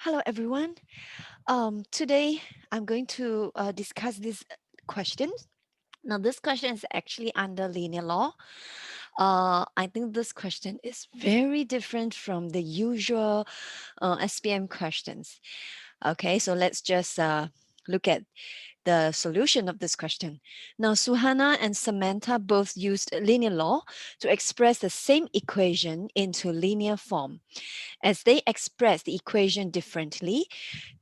Hello, everyone. Today I'm going to discuss this question. Now, this question is actually under linear law. I think this question is very different from the usual SPM questions. Okay, so let's just look at the solution of this question. Now, Suhana and Samantha both used linear law to express the same equation into linear form. As they expressed the equation differently,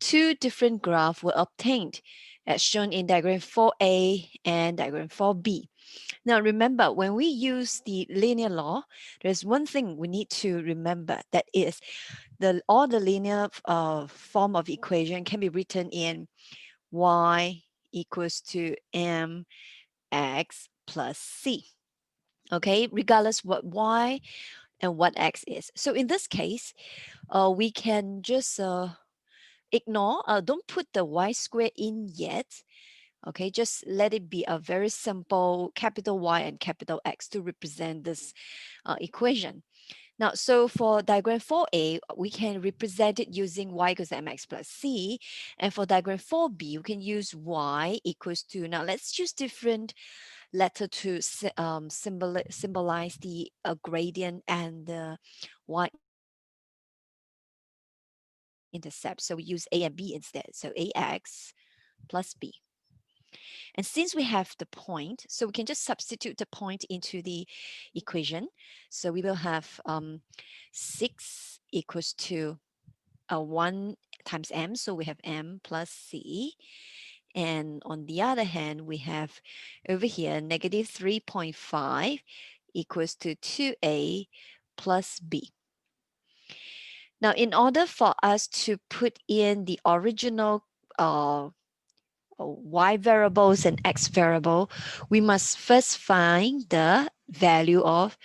two different graphs were obtained, as shown in diagram 4a and diagram 4b. Now, remember, when we use the linear law, there's one thing we need to remember, that is all the linear form of equation can be written in y equals to mx plus c. Okay, regardless what y and what x is. So in this case, we can just ignore, don't put the y square in yet. Okay, just let it be a very simple capital Y and capital X to represent this equation. Now, so for diagram 4a, we can represent it using y equals to mx plus c. And for diagram 4b, we can use y equals to, now let's use different letter to symbolize the gradient and the y-intercept. So we use a and b instead. So ax plus b. And since we have the point, so we can just substitute the point into the equation. So we will have 6 equals to 1 times m. So we have m plus c. And on the other hand, we have over here negative 3.5 equals to 2a plus b. Now, in order for us to put in the original y variables and x variable, we must first find the value of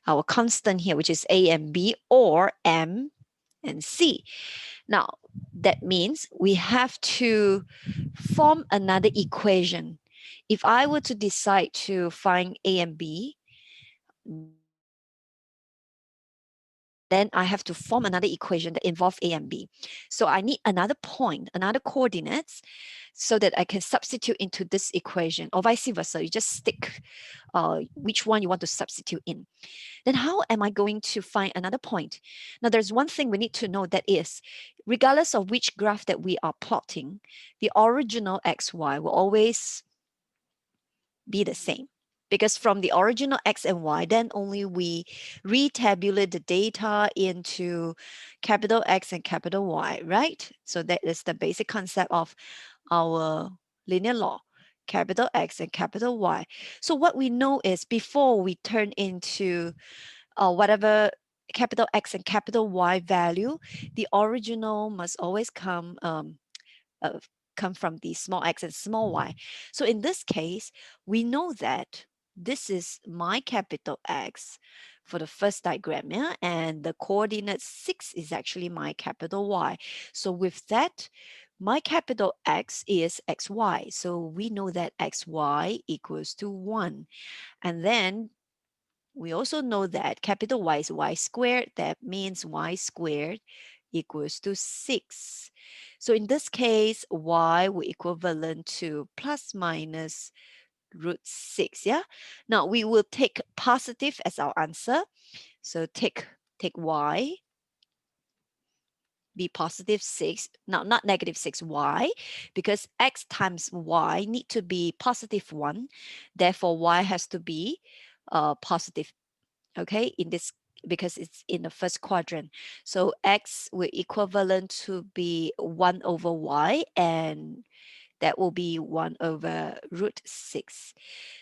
our constant here, which is a and b, or m and c. Now, that means we have to form another equation. If I were to decide to find a and b, then I have to form another equation that involves a and b. So I need another point, another coordinates, so that I can substitute into this equation, or vice versa. You just stick which one you want to substitute in. Then how am I going to find another point? Now, there's one thing we need to know, that is, regardless of which graph that we are plotting, the original xy will always be the same. Because from the original x and y, then only we retabulate the data into capital X and capital Y, right? So that is the basic concept of our linear law, capital X and capital Y. So what we know is, before we turn into whatever capital X and capital Y value, the original must always uh, come from the small x and small y. So in this case, we know that this is my capital X for the first diagram, yeah? And the coordinate 6 is actually my capital Y. So with that, my capital X is xy. So we know that xy equals to 1. And then we also know that capital Y is y squared. That means y squared equals to 6. So in this case, y will equivalent to plus minus root 6. Yeah. Now we will take positive as our answer. So take y, be positive 6. Now not negative 6, y, because x times y need to be positive 1. Therefore, y has to be positive, okay, in this, because it's in the first quadrant. So x will equivalent to be 1 over y, and that will be 1 over root 6.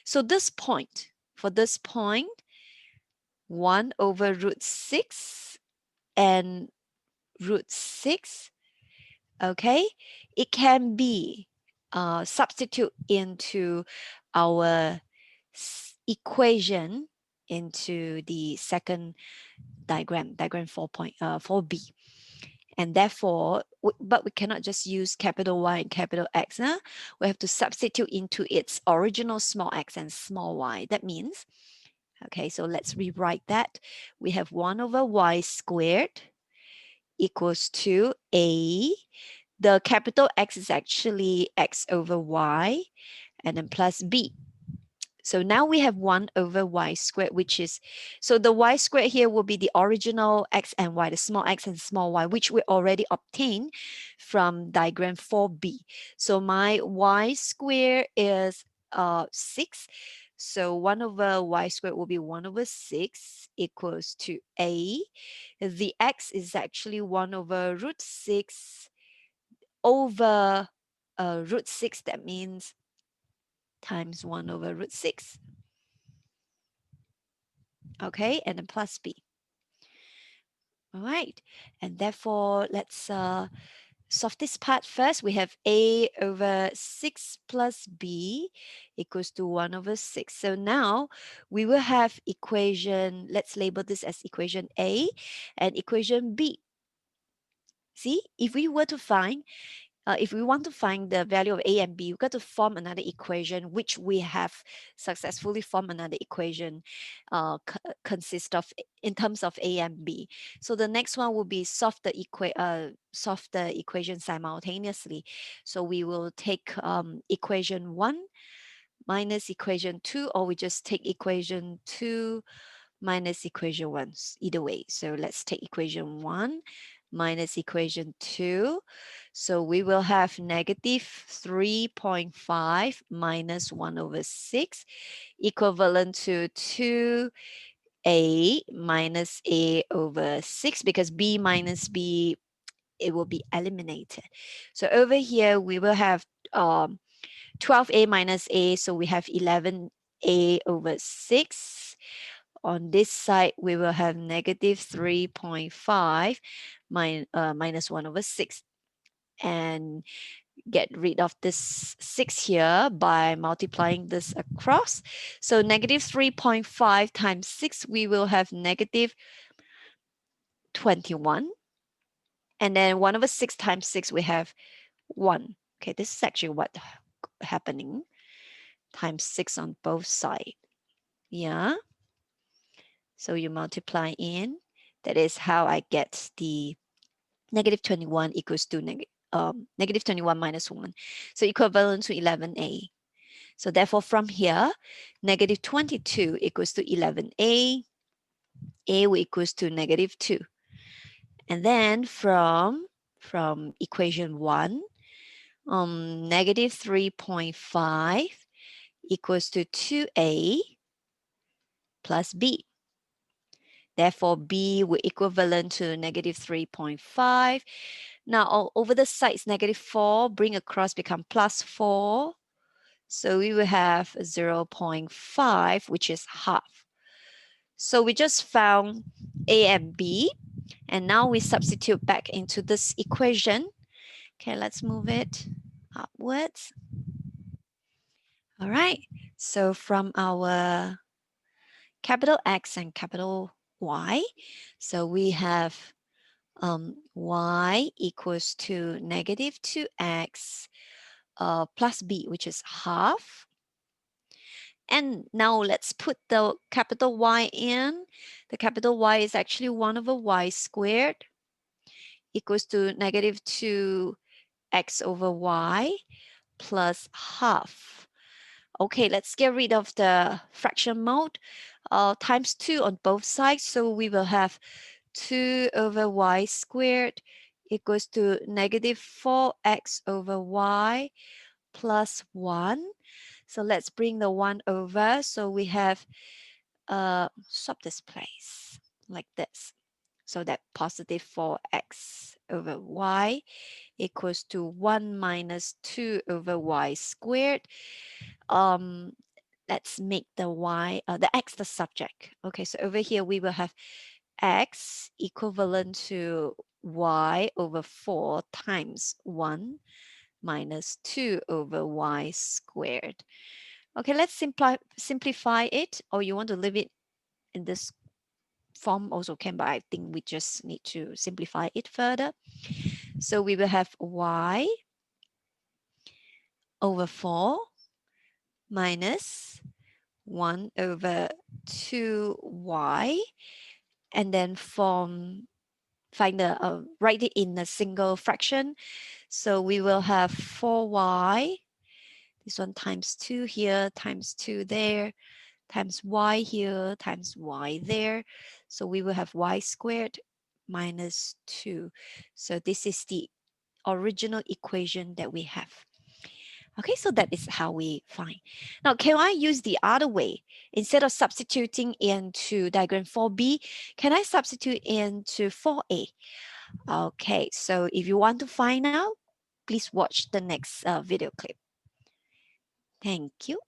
So this point, for this point, 1 over root 6 and root 6, okay, it can be substitute into our equation into the second diagram 4.4b. And therefore, but we cannot just use capital Y and capital X. Huh? We have to substitute into its original small x and small y. That means, okay, so let's rewrite that. We have 1 over y squared equals to A. The capital X is actually X over Y, and then plus B. So now we have 1 over y squared, which is, so the y squared here will be the original x and y, the small x and small y, which we already obtained from diagram 4b. So my y squared is 6. So 1 over y squared will be 1 over 6 equals to A. The x is actually 1 over root 6 over root 6. That means times 1 over root 6. Okay, and then plus b. All right, and therefore let's solve this part first. We have a over 6 plus b equals to 1 over 6. So now we will have equation, let's label this as equation A and equation B. See, if we were to find if we want to find the value of A and B, we've got to form another equation, which we have successfully formed another equation consist of in terms of A and B. So the next one will be solve the equation simultaneously. So we will take equation 1 minus equation 2, or we just take equation 2 minus equation 1, either way. So let's take equation 1 minus equation 2. So we will have negative 3.5 minus 1 over 6 equivalent to 2a minus a over 6, because b minus b, it will be eliminated. So over here we will have 12a minus a, so we have 11a over 6. On this side, we will have negative 3.5 minus 1 over 6. And get rid of this 6 here by multiplying this across. So negative 3.5 times 6, we will have negative 21. And then 1 over 6 times 6, we have 1. Okay, this is actually what happening. Times 6 on both sides. Yeah. So you multiply in. That is how I get the negative 21 equals to negative 21 minus 1. So equivalent to 11a. So therefore from here, negative 22 equals to 11a. A will equals to negative 2. And then from equation 1, negative 3.5 equals to 2a plus b. Therefore, b will equivalent to negative 3.5. Now, over the sides, negative 4, bring across, become plus 4. So we will have 0.5, which is half. So we just found a and b. And now we substitute back into this equation. Okay, let's move it upwards. All right. So from our capital X and capital Y, so we have y equals to negative 2x plus b, which is half. And now let's put the capital Y in. The capital Y is actually 1 over y squared equals to negative 2x over y plus half. Okay, let's get rid of the fraction mode. Times 2 on both sides. So we will have 2 over y squared equals to negative 4x over y plus 1. So let's bring the 1 over. So we have, swap this place like this. So that positive 4x over y equals to 1 minus 2 over y squared. Let's make the y, the x the subject. Okay, so over here we will have x equivalent to y over 4 times 1 minus 2 over y squared. Okay, let's simplify it, or you want to leave it in this form also can, but I think we just need to simplify it further. So we will have y over 4 minus 1 over 2y, and then from find the, write it in a single fraction. So we will have 4y, this one times 2 here, times 2 there, times y here, times y there. So we will have y squared minus 2. So this is the original equation that we have. Okay, so that is how we find. Now, can I use the other way? Instead of substituting into diagram 4b, can I substitute into 4a? Okay, so if you want to find out, please watch the next video clip. Thank you.